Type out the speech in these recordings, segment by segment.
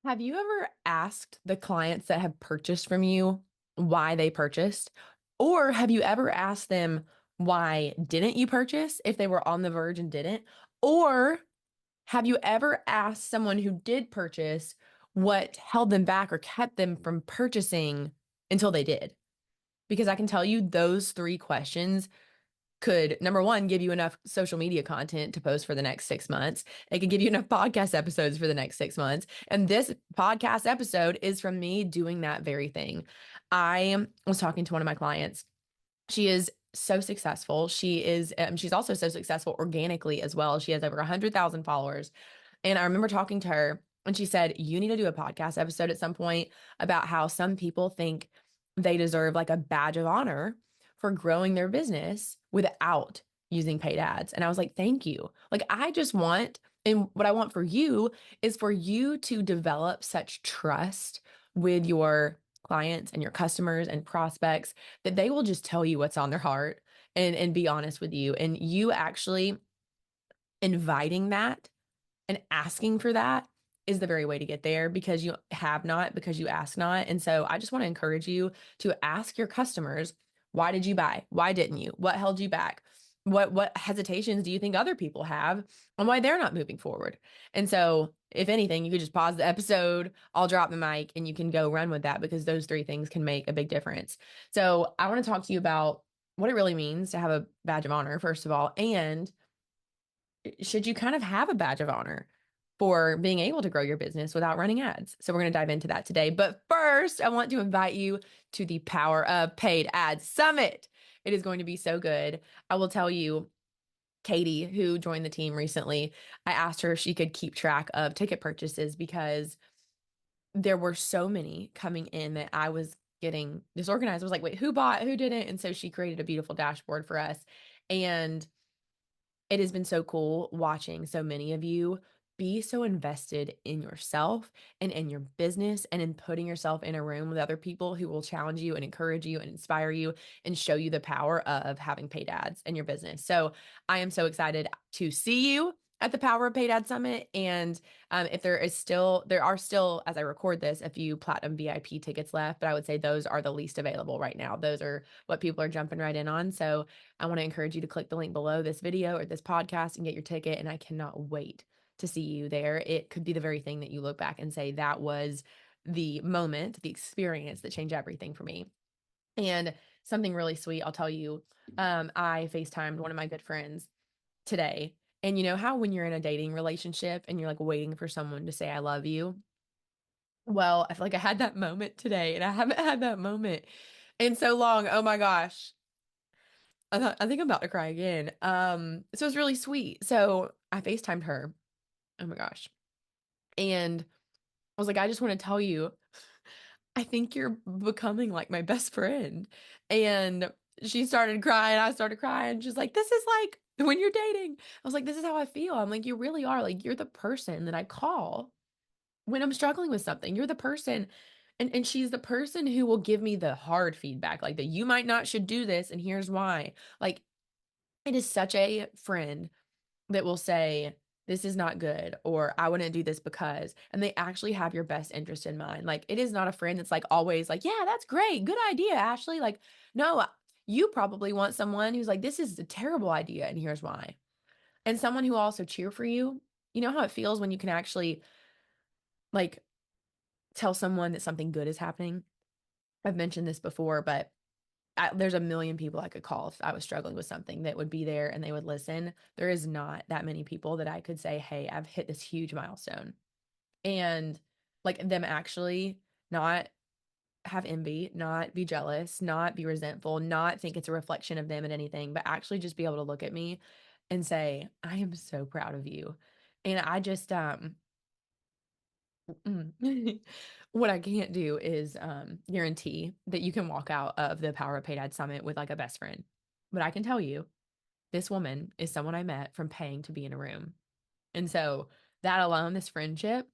Have you ever asked the clients that have purchased from you why they purchased? Or have you ever asked them why didn't you purchase if they were on the verge and didn't? Or have you ever asked someone who did purchase what held them back or kept them from purchasing until they did? Because I can tell you those three questions could, number one, give you enough social media content to post for the next 6 months. It could give you enough podcast episodes for the next 6 months. And this podcast episode is from me doing that very thing. I was talking to one of my clients. She is so successful. She's also so successful organically as well. She has over 100,000 followers. And I remember talking to her and she said, you need to do a podcast episode at some point about how some people think they deserve like a badge of honor for growing their business without using paid ads. And I was like, thank you. Like, I just want, and what I want for you is for you to develop such trust with your clients and your customers and prospects that they will just tell you what's on their heart and be honest with you. And you actually inviting that and asking for that is the very way to get there because you have not, because you ask not. And so I just want to encourage you to ask your customers, why did you buy? Why didn't you? What held you back? What hesitations do you think other people have on why they're not moving forward? And so if anything, you could just pause the episode, I'll drop the mic and you can go run with that because those three things can make a big difference. So I want to talk to you about what it really means to have a badge of honor, first of all, and should you kind of have a badge of honor for being able to grow your business without running ads? So we're going to dive into that today. But first, I want to invite you to the Power of Paid Ads Summit. It is going to be so good. I will tell you, Katie, who joined the team recently, I asked her if she could keep track of ticket purchases because there were so many coming in that I was getting disorganized. I was like, wait, who bought, who didn't? And so she created a beautiful dashboard for us. And it has been so cool watching so many of you be so invested in yourself and in your business and in putting yourself in a room with other people who will challenge you and encourage you and inspire you and show you the power of having paid ads in your business. So I am so excited to see you at the Power of Paid Ad Summit. And if there are still, as I record this, a few Platinum VIP tickets left, but I would say those are the least available right now. Those are what people are jumping right in on. So I want to encourage you to click the link below this video or this podcast and get your ticket. And I cannot wait to see you there. It could be the very thing that you look back and say, that was the moment, the experience that changed everything for me. And something really sweet, I'll tell you, I FaceTimed one of my good friends today. And you know how when you're in a dating relationship and you're like waiting for someone to say, I love you? Well, I feel like I had that moment today and I haven't had that moment in so long. Oh my gosh. I think I'm about to cry again. So it's really sweet. So I FaceTimed her. Oh my gosh. And I was like, I just want to tell you, I think you're becoming like my best friend. And she started crying. I started crying. She's like, this is like when you're dating. I was like, this is how I feel. I'm like, you really are. Like, you're the person that I call when I'm struggling with something. You're the person. And she's the person who will give me the hard feedback, like that you might not should do this. And here's why. Like, it is such a friend that will say, this is not good, or I wouldn't do this because, and they actually have your best interest in mind. Like, it is not a friend that's like always like, yeah, that's great. Good idea, Ashley. Like, no, you probably want someone who's like, this is a terrible idea. And here's why. And someone who will also cheer for you. You know how it feels when you can actually like tell someone that something good is happening? I've mentioned this before, but there's a million people I could call if I was struggling with something that would be there and they would listen. There is not that many people that I could say, hey, I've hit this huge milestone. And like them actually not have envy, not be jealous, not be resentful, not think it's a reflection of them and anything, but actually just be able to look at me and say, I am so proud of you. And I just, what I can't do is guarantee that you can walk out of the Power of Paid Ad Summit with like a best friend. But I can tell you, this woman is someone I met from paying to be in a room. And so that alone, this friendship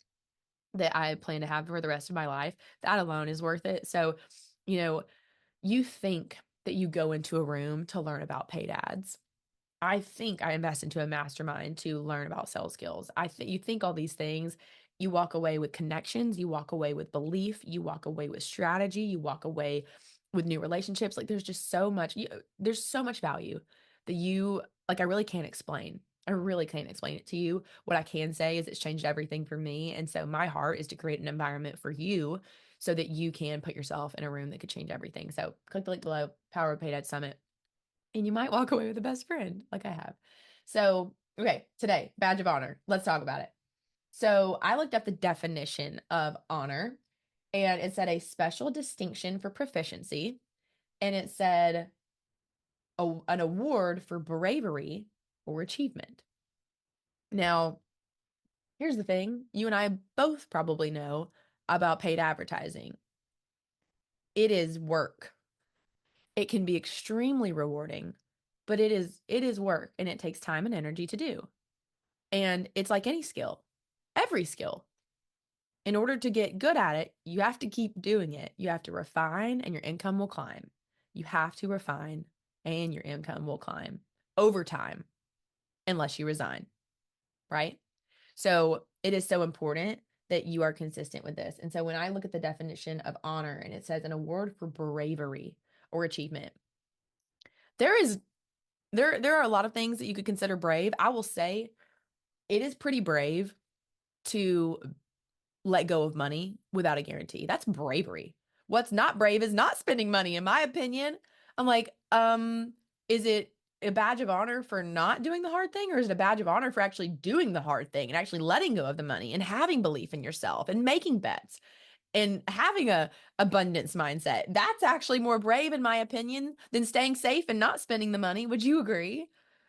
that I plan to have for the rest of my life, that alone is worth it. So, you know, you think that you go into a room to learn about paid ads. I think I invest into a mastermind to learn about sales skills. You think all these things. You walk away with connections, you walk away with belief, you walk away with strategy, you walk away with new relationships. Like there's so much value that I really can't explain. I really can't explain it to you. What I can say is it's changed everything for me. And so my heart is to create an environment for you so that you can put yourself in a room that could change everything. So click the link below, Power of Paid Ad Summit, and you might walk away with a best friend like I have. So, okay, today, badge of honor. Let's talk about it. So I looked up the definition of honor, and it said a special distinction for proficiency, and it said an award for bravery or achievement. Now, here's the thing. You and I both probably know about paid advertising. It is work. It can be extremely rewarding, but it is work, and it takes time and energy to do. And it's like any skill, every skill. In order to get good at it, you have to keep doing it. You have to refine, and your income will climb. You have to refine, and your income will climb over time, unless you resign, right? So it is so important that you are consistent with this. And so when I look at the definition of honor, and it says an award for bravery or achievement, there are a lot of things that you could consider brave. I will say it is pretty brave to let go of money without a guarantee. That's bravery. What's not brave is not spending money, in my opinion. I'm like, is it a badge of honor for not doing the hard thing, or is it a badge of honor for actually doing the hard thing and actually letting go of the money and having belief in yourself and making bets and having a abundance mindset? That's actually more brave, in my opinion, than staying safe and not spending the money. Would you agree?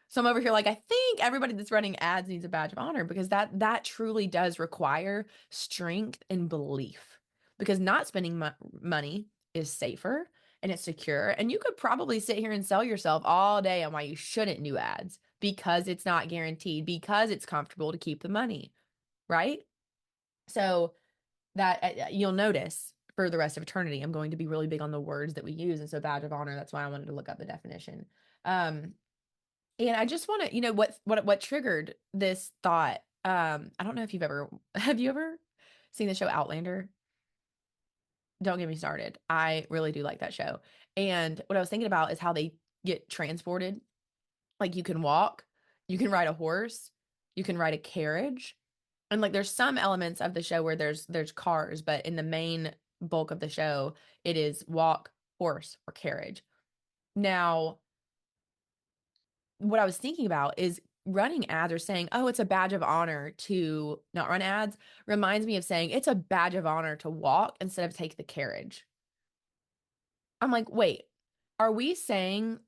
So I'm over here like, I think everybody that's running ads needs a badge of honor, because that truly does require strength and belief, because not spending money is safer and it's secure. And you could probably sit here and sell yourself all day on why you shouldn't do ads, because it's not guaranteed, because it's comfortable to keep the money, right? So that you'll notice for the rest of eternity, I'm going to be really big on the words that we use. And so badge of honor, that's why I wanted to look up the definition. And I just want to, what triggered this thought. I don't know if have you ever seen the show Outlander? Don't get me started. I really do like that show. And what I was thinking about is how they get transported. Like, you can walk, you can ride a horse, you can ride a carriage. And like there's some elements of the show where there's cars, but in the main bulk of the show, it is walk, horse, or carriage. Now, what I was thinking about is running ads, or saying, oh, it's a badge of honor to not run ads, reminds me of saying it's a badge of honor to walk instead of take the carriage. I'm like, wait, are we saying,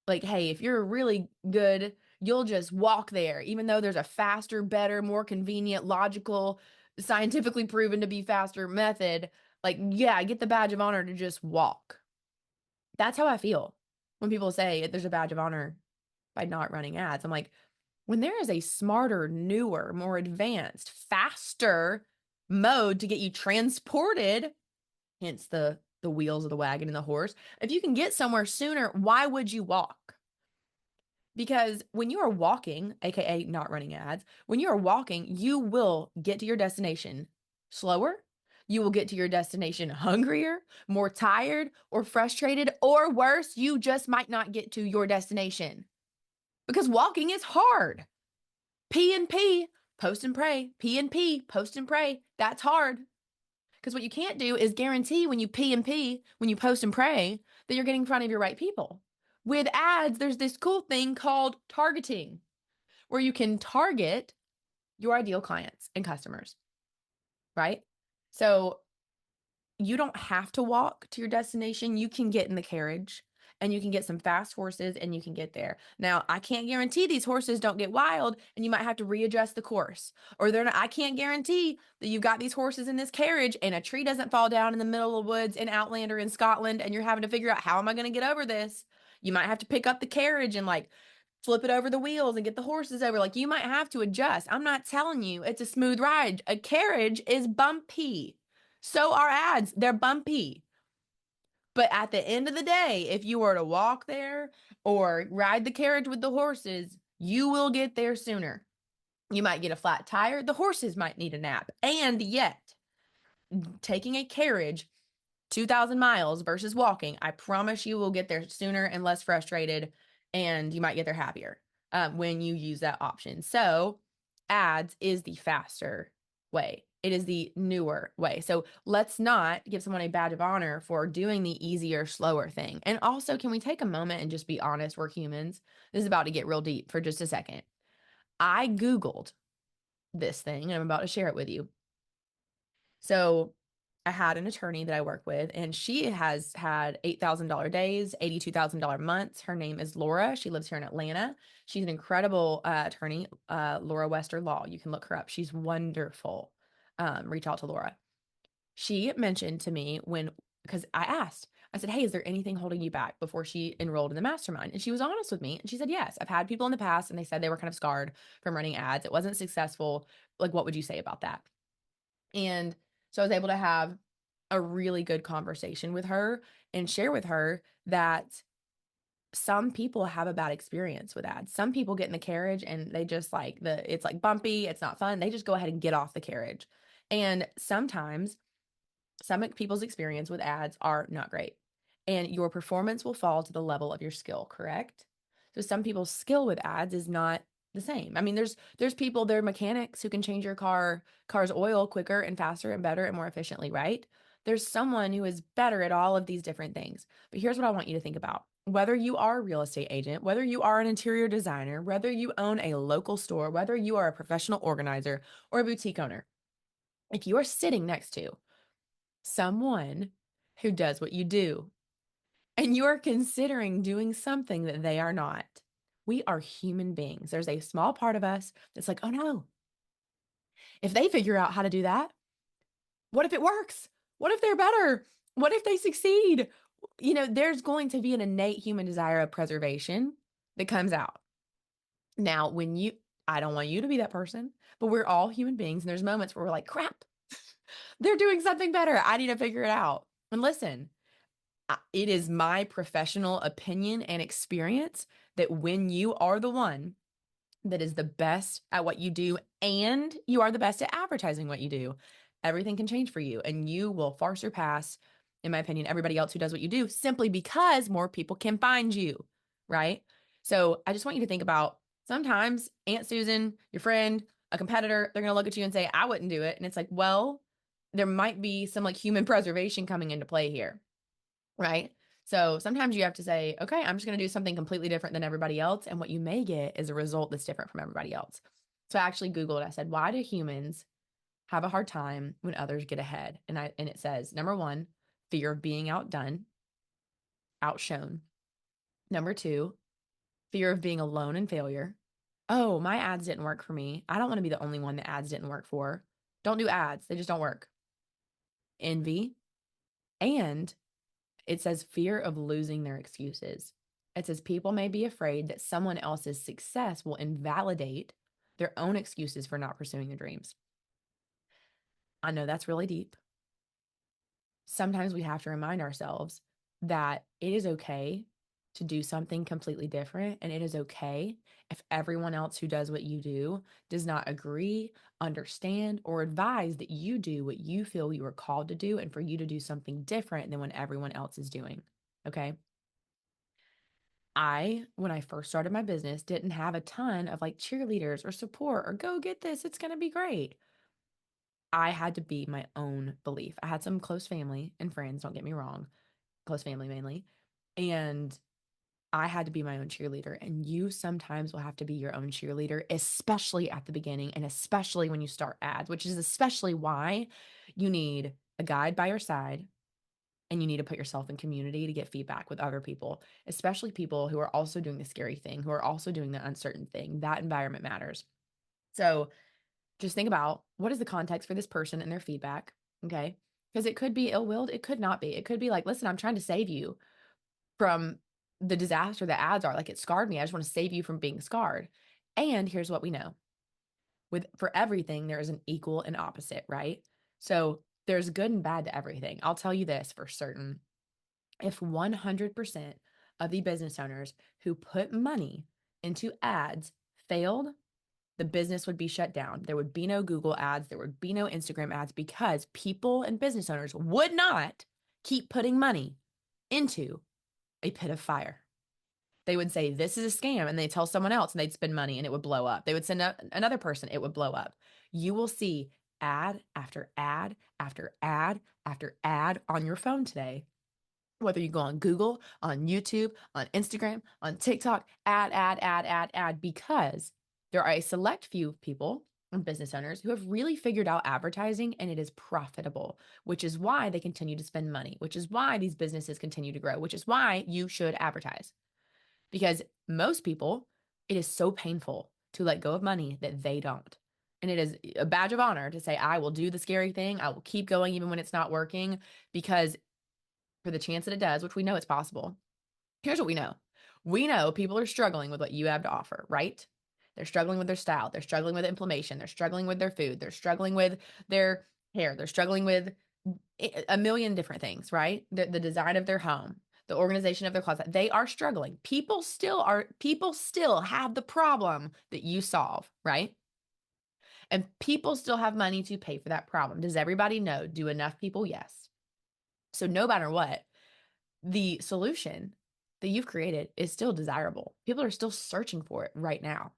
like, hey, if you're really good, you'll just walk there, even though there's a faster, better, more convenient, logical, scientifically proven to be faster method? Like, yeah, get the badge of honor to just walk. That's how I feel when people say there's a badge of honor by not running ads. I'm like, when there is a smarter, newer, more advanced, faster mode to get you transported, hence the wheels of the wagon and the horse, if you can get somewhere sooner, why would you walk? Because when you are walking, aka not running ads, when you are walking, you will get to your destination slower. You will get to your destination hungrier, more tired, or frustrated, or worse, you just might not get to your destination, because walking is hard. P and P, post and pray. P and P, post and pray. That's hard. Because what you can't do is guarantee when you P and P, when you post and pray, that you're getting in front of your right people. With ads, there's this cool thing called targeting, where you can target your ideal clients and customers, right? So you don't have to walk to your destination. You can get in the carriage, and you can get some fast horses, and you can get there. Now, I can't guarantee these horses don't get wild and you might have to readjust the course. Or I can't guarantee that you've got these horses in this carriage and a tree doesn't fall down in the middle of the woods in Outlander in Scotland and you're having to figure out, how am I going to get over this? You might have to pick up the carriage and like flip it over the wheels and get the horses over. Like, you might have to adjust. I'm not telling you it's a smooth ride. A carriage is bumpy. So are ads. They're bumpy. But at the end of the day, if you were to walk there or ride the carriage with the horses, you will get there sooner. You might get a flat tire. The horses might need a nap. And yet, taking a carriage 2,000 miles versus walking, I promise you will get there sooner and less frustrated, and you might get there happier when you use that option. So, ads is the faster way. It is the newer way. So, let's not give someone a badge of honor for doing the easier, slower thing. And also, can we take a moment and just be honest? We're humans. This is about to get real deep for just a second. I Googled this thing, and I'm about to share it with you. So I had an attorney that I work with, and she has had $8,000 days, $82,000 months. Her name is Laura. She lives here in Atlanta. She's an incredible attorney, Laura Wester Law. You can look her up. She's wonderful. Reach out to Laura. She mentioned to me because I asked, I said, hey, is there anything holding you back before she enrolled in the mastermind? And she was honest with me. And she said, yes, I've had people in the past and they said they were kind of scarred from running ads. It wasn't successful. Like, what would you say about that? And so I was able to have a really good conversation with her and share with her that some people have a bad experience with ads. Some people get in the carriage and they just it's like bumpy, it's not fun. They just go ahead and get off the carriage. And sometimes some people's experience with ads are not great. And your performance will fall to the level of your skill, correct? So some people's skill with ads is not the same. I mean, there's people, they're mechanics who can change your car's oil quicker and faster and better and more efficiently, right? There's someone who is better at all of these different things. But here's what I want you to think about. Whether you are a real estate agent, whether you are an interior designer, whether you own a local store, whether you are a professional organizer or a boutique owner, if you are sitting next to someone who does what you do, and you are considering doing something that they are not. We are human beings. There's a small part of us that's like, oh no, if they figure out how to do that, what if it works? What if they're better? What if they succeed? There's going to be an innate human desire of preservation that comes out. Now, I don't want you to be that person, but we're all human beings. And there's moments where we're like, crap, they're doing something better. I need to figure it out. And listen, it is my professional opinion and experience that when you are the one that is the best at what you do and you are the best at advertising what you do, everything can change for you and you will far surpass, in my opinion, everybody else who does what you do simply because more people can find you, right? So I just want you to think about sometimes Aunt Susan, your friend, a competitor, they're going to look at you and say, I wouldn't do it. And it's like, well, there might be some like human preservation coming into play here. Right? So sometimes you have to say, okay, I'm just going to do something completely different than everybody else. And what you may get is a result that's different from everybody else. So I actually Googled, I said, why do humans have a hard time when others get ahead? And it says, number one, fear of being outdone, outshone. Number two, fear of being alone in failure. Oh, my ads didn't work for me. I don't want to be the only one that ads didn't work for. Don't do ads. They just don't work. Envy. And it says fear of losing their excuses. It says people may be afraid that someone else's success will invalidate their own excuses for not pursuing their dreams. I know that's really deep. Sometimes we have to remind ourselves that it is okay to do something completely different. And it is okay if everyone else who does what you do does not agree, understand, or advise that you do what you feel you were called to do and for you to do something different than what everyone else is doing. Okay. When I first started my business, didn't have a ton of like cheerleaders or support or go get this, it's going to be great. I had to be my own belief. I had some close family and friends, don't get me wrong, close family mainly. And I had to be my own cheerleader. And you sometimes will have to be your own cheerleader, especially at the beginning and especially when you start ads, which is especially why you need a guide by your side and you need to put yourself in community to get feedback with other people, especially people who are also doing the scary thing, who are also doing the uncertain thing. That environment matters. So just think about what is the context for this person and their feedback. Okay. Because it could be ill-willed. It could not be. It could be like, listen, I'm trying to save you from the disaster that ads are. Like, it scarred me. I just want to save you from being scarred. And here's what we know. For everything, there is an equal and opposite, right? So there's good and bad to everything. I'll tell you this for certain. If 100% of the business owners who put money into ads failed, the business would be shut down. There would be no Google ads. There would be no Instagram ads because people and business owners would not keep putting money into a pit of fire. They would say, this is a scam. And they tell someone else and they'd spend money and it would blow up. They would send another person, it would blow up. You will see ad after ad after ad after ad on your phone today. Whether you go on Google, on YouTube, on Instagram, on TikTok, ad, because there are a select few people and business owners who have really figured out advertising and it is profitable, which is why they continue to spend money, which is why these businesses continue to grow, which is why you should advertise. Because most people, it is so painful to let go of money that they don't. And it is a badge of honor to say, I will do the scary thing. I will keep going even when it's not working, because for the chance that it does, which we know it's possible, here's what we know. We know people are struggling with what you have to offer, right? They're struggling with their style. They're struggling with inflammation. They're struggling with their food. They're struggling with their hair. They're struggling with a million different things, right? The design of their home, the organization of their closet. They are struggling. People still have the problem that you solve, right? And people still have money to pay for that problem. Does everybody know? Do enough people? Yes. So no matter what, the solution that you've created is still desirable. People are still searching for it right now.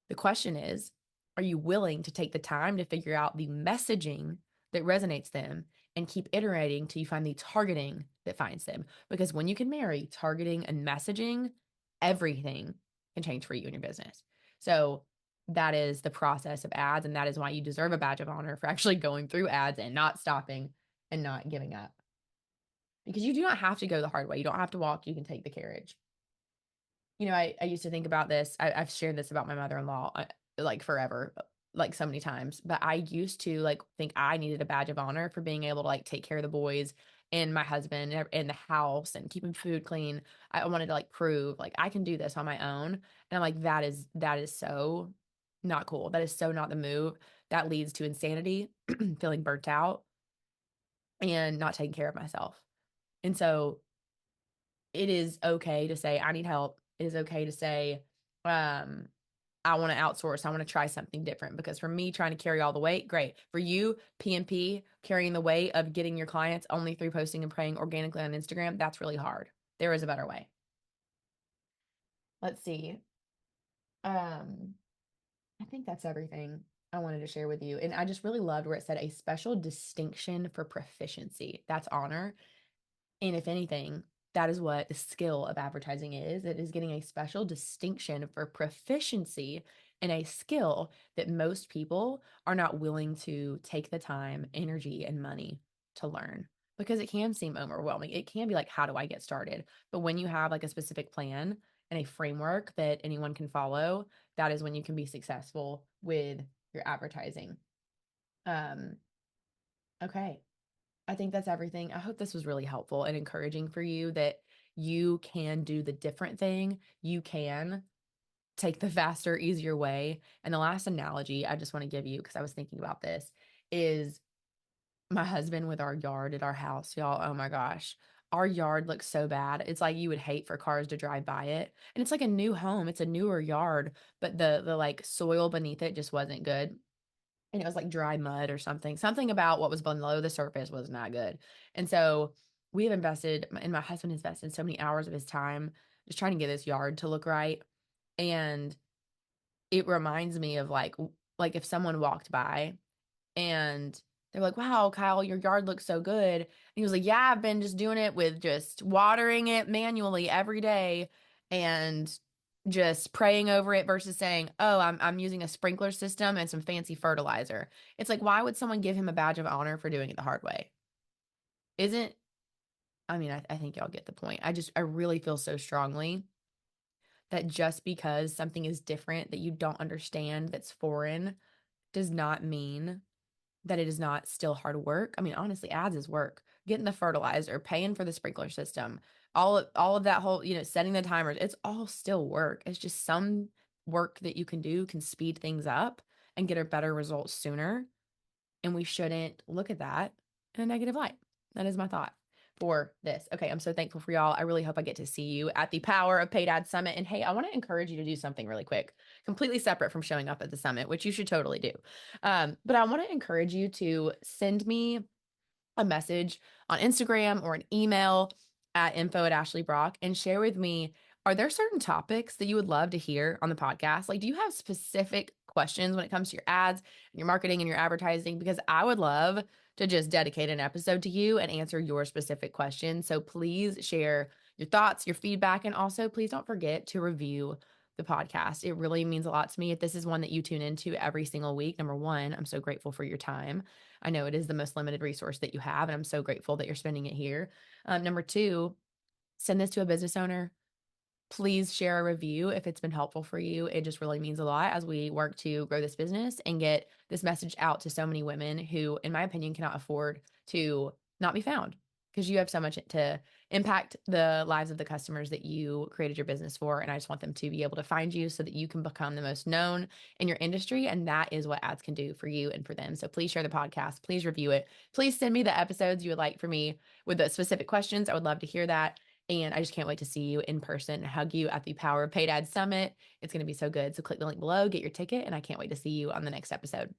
The question is, are you willing to take the time to figure out the messaging that resonates them and keep iterating till you find the targeting that finds them? Because when you can marry targeting and messaging, everything can change for you in your business. So that is the process of ads. And that is why you deserve a badge of honor for actually going through ads and not stopping and not giving up. Because you do not have to go the hard way. You don't have to walk. You can take the carriage. You know, I used to think about this. I've shared this about my mother-in-law like forever, like so many times. But I used to like think I needed a badge of honor for being able to like take care of the boys and my husband and the house and keeping food clean. I wanted to like prove like I can do this on my own. And I'm like, that is so not cool. That is so not the move. That leads to insanity, feeling burnt out, and not taking care of myself. And so it is okay to say, I need help. It is okay to say, I want to outsource. I want to try something different. Because for me, trying to carry all the weight, great. For you, PMP, carrying the weight of getting your clients only through posting and praying organically on Instagram, that's really hard. There is a better way. Let's see. I think that's everything I wanted to share with you. And I just really loved where it said a special distinction for proficiency. That's honor. And if anything, that is what the skill of advertising is. It is getting a special distinction for proficiency in a skill that most people are not willing to take the time, energy, and money to learn, because it can seem overwhelming. It can be like, how do I get started? But when you have like a specific plan and a framework that anyone can follow, that is when you can be successful with your advertising. Um, okay. I think that's everything. I hope this was really helpful and encouraging for you, that you can do the different thing. You can take the faster, easier way. And the last analogy I just want to give you, because I was thinking about this, is my husband with our yard at our house, y'all. Oh my gosh. Our yard looks so bad. It's like you would hate for cars to drive by it. And it's like a new home. It's a newer yard, but the like soil beneath it just wasn't good, and it was like dry mud or something. Something about what was below the surface was not good. And so we have invested, and my husband has invested so many hours of his time just trying to get this yard to look right. And it reminds me of like if someone walked by and they're like, wow, Kyle, your yard looks so good. And he was like, yeah, I've been just doing it with just watering it manually every day and just praying over it versus saying, oh, I'm using a sprinkler system and some fancy fertilizer. It's like, why would someone give him a badge of honor for doing it the hard way? Isn't, I mean, I think y'all get the point. I really feel so strongly that just because something is different that you don't understand, that's foreign, does not mean that it is not still hard work. I mean, honestly, ads is work. Getting the fertilizer, paying for the sprinkler system, all of that whole, setting the timers, it's all still work. It's just some work that you can do can speed things up and get a better result sooner. And we shouldn't look at that in a negative light. That is my thought. for this. Okay, I'm so thankful for y'all. I really hope I get to see you at the Power of Paid Ads Summit. And hey, I want to encourage you to do something really quick, completely separate from showing up at the summit, which you should totally do. But I want to encourage you to send me a message on Instagram or an email at info@ashleybrock and share with me, are there certain topics that you would love to hear on the podcast? Like, do you have specific questions when it comes to your ads and your marketing and your advertising? Because I would love to just dedicate an episode to you and answer your specific questions. So please share your thoughts, your feedback, and also please don't forget to review the podcast. It really means a lot to me. If this is one that you tune into every single week, number one, I'm so grateful for your time. I know it is the most limited resource that you have, and I'm so grateful that you're spending it here. Number two, send this to a business owner. Please share a review if it's been helpful for you. It just really means a lot as we work to grow this business and get this message out to so many women who, in my opinion, cannot afford to not be found, because you have so much to impact the lives of the customers that you created your business for. And I just want them to be able to find you so that you can become the most known in your industry. And that is what ads can do for you and for them. So please share the podcast. Please review it. Please send me the episodes you would like for me with the specific questions. I would love to hear that. And I just can't wait to see you in person, hug you at the Power of Paid Ads Summit. It's going to be so good. So click the link below, get your ticket, and I can't wait to see you on the next episode.